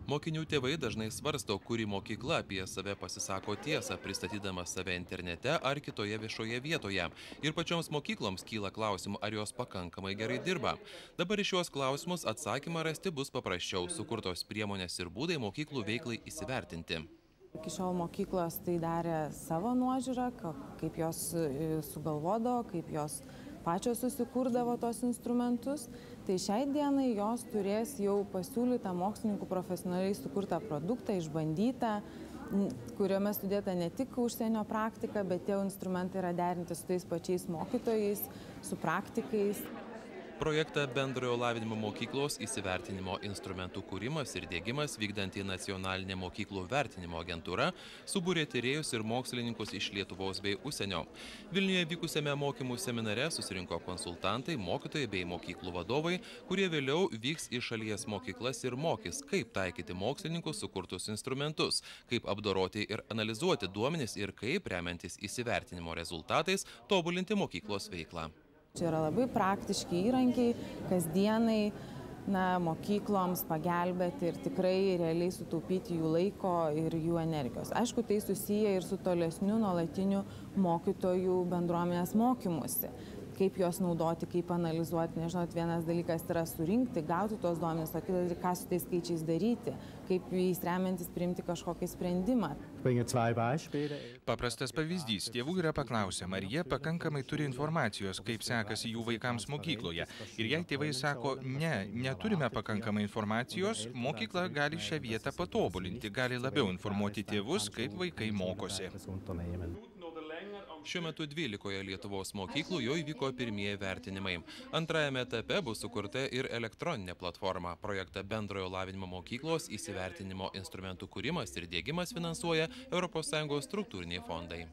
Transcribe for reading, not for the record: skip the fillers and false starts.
Mokinių tėvai dažnai svarsto, kuri mokykla apie save pasisako tiesą, pristatydama save internete ar kitoje viešoje vietoje. Ir pačioms mokykloms kyla klausimų, ar jos pakankamai gerai dirba. Dabar iš šios klausimus atsakymą rasti bus paprasčiau, sukurtos priemonės ir būdai mokyklų veiklai įsivertinti. Iki šiol mokyklos tai darė savo nuožiūrą, kaip jos sugalvodavo, kaip jos pačios susikurdavo tos instrumentus. Tai šiai dienai jos turės jau pasiūlytą mokslininkų profesionaliai sukurtą produktą, išbandytą, kuriame sudėta ne tik užsienio praktika, bet tie instrumentai yra derinti su tais pačiais mokytojais, su praktikais. Projektą bendrojo lavinimo mokyklos įsivertinimo instrumentų kūrimas ir diegimas vykdanti nacionalinė mokyklų vertinimo agentūra subūrė tyrėjus ir mokslininkus iš Lietuvos bei užsienio. Vilniuje vykusiame mokymų seminare susirinko konsultantai, mokytojai bei mokyklų vadovai, kurie vėliau vyks į šalies mokyklas ir mokys, kaip taikyti mokslininkų sukurtus instrumentus, kaip apdoroti ir analizuoti duomenis ir kaip, remiantis įsivertinimo rezultatais, tobulinti mokyklos veiklą. Čia yra labai praktiški įrankiai, kasdienai mokykloms pagelbėti ir tikrai realiai sutaupyti jų laiko ir jų energijos. Aišku, tai susiję ir su tolesniu nuolatiniu mokytojų bendruomenės mokymusi. Kaip juos naudoti, kaip analizuoti. Nežinau, vienas dalykas yra surinkti, gauti tos duomenis, o kitas ką su tais skaičiais daryti, kaip jais remiantis priimti kažkokį sprendimą. Paprastas pavyzdys. Tėvų yra paklausiama, ar jie pakankamai turi informacijos, kaip sekasi jų vaikams mokykloje. Ir jei tėvai sako, neturime pakankamai informacijos, mokykla gali šią vietą patobulinti, gali labiau informuoti tėvus, kaip vaikai mokosi. Šiuo metu 12 Lietuvos mokyklų jau įvyko pirmieji vertinimai. Antrajame etape bus sukurta ir elektroninė platforma. Projektą bendrojo lavinimo mokyklos įsivertinimo instrumentų kūrimas ir diegimas finansuoja ES struktūriniai fondai.